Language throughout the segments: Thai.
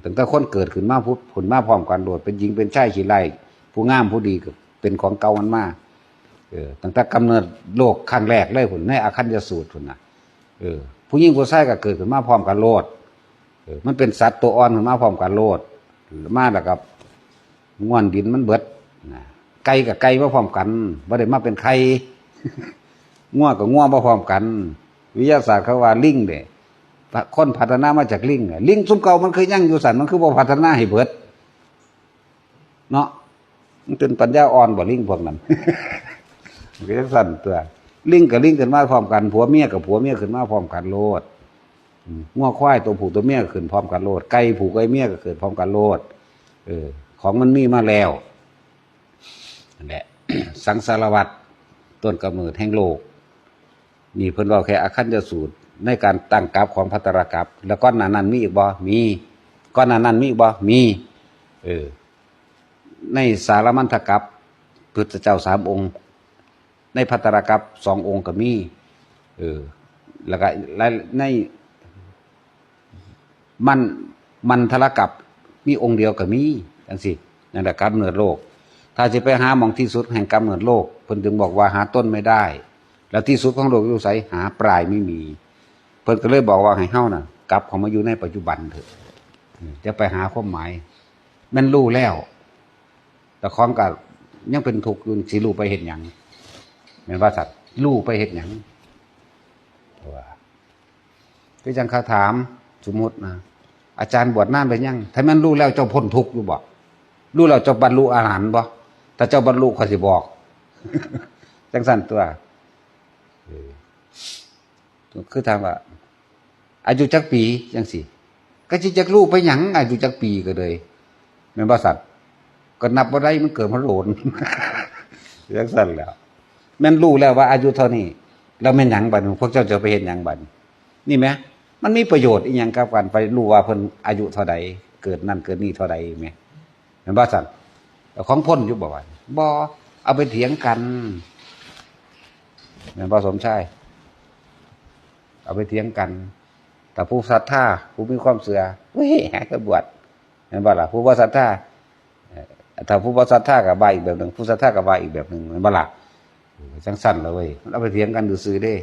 ตั้งแต่คนเกิดขึ้นมาพูดผลมาพร้อมกันโดดเป็นหญิงเป็นชายขี้ไล่ผู้งามผู้ดีก็เป็นของเก่ามันมาตั้งแต่กำเนิดโลกครั้งแรกเลยผลในอาคัญยสูตรผลนะผู้หญิงผู้ชายก็เกิดขึ้นมาพร้อมกันโลดมันเป็นสัตว์ตัวอ่อนขึ้นมาพร้อมกันโลดมาแล้วกับง่วนดินมันเบิดไก่กับไก่มาพร้อมกันบ่ได้มาเป็นไข่ง่วกับง่วมาพร้อมกันวิทยาศาสตร์เขาว่าลิงเด้คนพัฒนามาจากลิงลิงซุ่มเก่ามันเคยยั่งอยู่สันมันคือบ่พัฒนาให้เบิดเนาะมันเป็นปัญญาอ่อนบ่ลิงพวกนั้นมันก็สั่นตัวลิงกับลิงขึ้นมาพร้อมกันผัวเมียกับผัวเมียขึ้นมาพร้อมกันโลดงัวควายตัวผู้ตัวเมียขึ้นพร้อมกันโลดไก่ผู้ไก่เมียก็เกิดพร้อมกันโลดของมันมีมาแล้วนั่นแหละ สังสารวัฏต้นกำเนิดแห่งโลกนี่เพิ่นว่าแค่อคัญญสูตรในการตั้งกราฟของภัตตรกัปแล้วก้อนนั้นมีอีกบ่มีก้อนนั้นมีอีกบ่มีในสารมัณฑกัปพุทธเจ้า3 องค์ในภัตตรกัป2 องค์ก็มีแล้วก็ในมันทรกัปมีองค์เดียวก็มีจังซี่นั่นแหละกำเนิดโลกถ้าจะไปหาหม่องที่สุดแห่งกำเนิดโลกเพิ่นถึงบอกว่าหาต้นไม่ได้แล้วที่สุดของโลกอยู่ไสหาปลายไม่มีเพิ่นก็เลยบอกว่าให้เฮาน่ะกลับเข้ามาอยู่ในปัจจุบันเถอะจะไปหาความหมายมันรู้แล้วแต่ของก็ยังเป็นทุกข์อยู่สิรู้ไปเฮ็ดหยังแม่นว่าสัตว์รู้ไปเฮ็ดหยังว่าคือจังเขาถามสมมุตินะอาจารย์บวชนานไปยังถ้ามันรู้แล้วเจ้าพ้นทุกข์อยู่บ่รู้แล้วเจ้าบรรลุอรหันต์บ่ถ้าเจ้าบรรลุข้อยสิบอกจังซั่นตัวคือถามว่าอายุจักปีจังสิก็สิจักรู้ไปหยังอายุจักปีก็เลยแม่นบ่สัตว์ก็นับบ่ได้มันเกิดมาโหลนจังซั่นแล้วแม่นรู้แล้วว่าอายุเท่านี้แล้วแม่นหยังบัดพวกเจ้าจะไปเฮ็ดหยังบัดนี่แหมมันมีประโยชน์อีหยังกับการไปรู้ว่าเพิ่นอายุเท่าใดเกิดนั่นเกิดนี่เท่าใดแม่แม่นบ่สัตว์ของพ้นอยู่บ่ว่าบ่เอาไปเถียงกันแม่นบ่สมชายเอาไปเถียงกันแต่ผู้ศรัทธาผู้มีความเสื่อเฮ้ยหาก็บวชเห็นบ่ล่ะผู้บ่ศรัทธาถ้าผู้บ่ศรัทธาก็บายอีกแบบนึงผู้ศรัทธาก็บายอีกแบบนึงเห็นบ่ล่ะจังสั่นแล้วเว้ยมันเอาไปเถียงกันซื่อๆเด้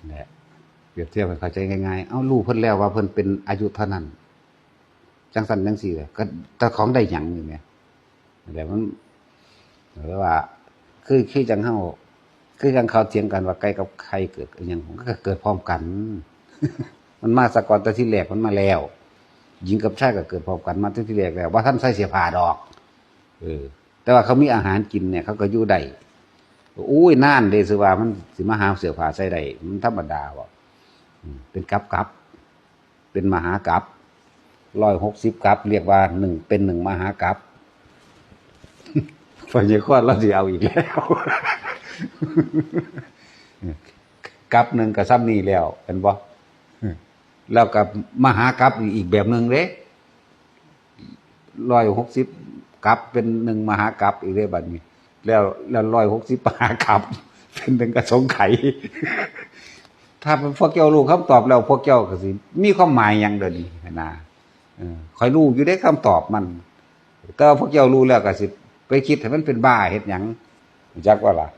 เนี่ยเปรียบเทียบให้เข้าใจง่ายๆเอ้ารู้เพิ่นแล้วว่าเพิ่นเป็นอายุเท่านั้นจังสั่นจังซี่เลยก็แต่ของได้หยังนี่แหมแต่มันหรือว่าคือจังเฮาคือจังเขาเถียงกันว่าไก่กับไข่เกิดอีหยังมันก็เกิดพร้อมกัน มันมาซะก่อนแต่ที่แรกมันมาแล้วหญิงกับชายก็เกิดพร้อมกันมาตั้งที่แรกแล้วว่าท่านใส่เสื้อผ้าดอกแต่ว่าเขามีอาหารกินเนี่ยเขาก็อยู่ได้อุ้ยน่านเด้สิว่ามันสิมาหาเสื้อผ้าใส่ได้มันธรรมดาบ่เป็นกับเป็นมหากัป160กัปเรียกว่า1เป็น1มหากัปพญาคว้าเราสิเอาอีกแล้วกัปหนึ่งกับซ้ำนี่แล้วเห็นบ่แล้วกับมหากัปอีกแบบหนึ่งเด้160กัปเป็น1มหากัปอีกเด้บัดนี้แล้ว160มหากัปเป็น1กระสงไขถ้าพวกเจ้ารู้คำตอบแล้วพวกเจ้าก็สิมีความหมายหยังเด้อนี่นะคอยรู้อยู่ได้คำตอบมันแต่พวกเจ้ารู้แล้วก็สิไปคิดให้มันเป็นบ้าเฮ็ดหยังจักว่าล่ะ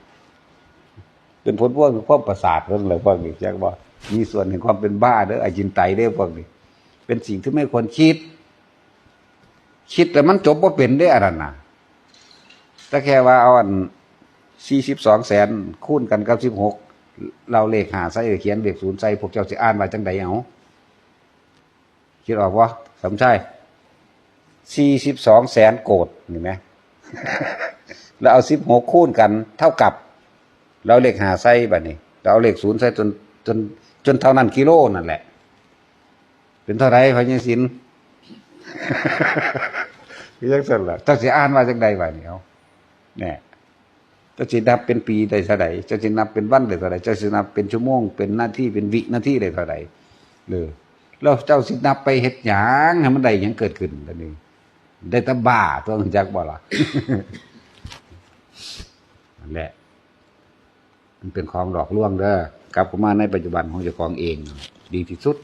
เป็นผลพวกความประสาทเรื่องอะไรพวกนี้จักว่ามีส่วนแห่งความเป็นบ้าเด้ออจินไตยเด้อพวกนี้เป็นสิ่งที่ไม่ควรคิดแต่มันจบบ่เป็นได้อันนั้นน่ะแต่แค่ว่าเอาอัน42แสนคูณกันกับ16เราเลข5ใส่เขียนเลข0ใส่พวกเจ้าสิอ่านว่าจังได๋เอาคิดออกบ่สมชาย42แสนโกฏนี่แหม แล้วเอา16คูณกันเท่ากับเราเลข5ใส่บัดนี้เราเอาเลข0ใส่จนเท่านั้นกิโลนั่นแหละเป็นเท่าไหร่พญาศิลป์คือจังซั่นล่ะเจ้าสิอ่านว่าจังได๋บัดนี้เอาแน่เจ้าสินับเป็นปีได้เท่าใดเจ้าสินับเป็นวันได้เท่าใดเจ้าสินับเป็นชั่วโมงเป็นนาทีเป็นวินาทีได้เท่าใดแล้วเจ้าสินับไปเฮ็ดหยังให้มันได้หยังเกิดขึ้นบัดนี้ได้แต่บ้าตัวจักบ่ล่ะ นั่นแหละมันเป็นของหลอกลวงเด้อกลับเข้ามาในปัจจุบันของเจ้าของเองดีที่สุด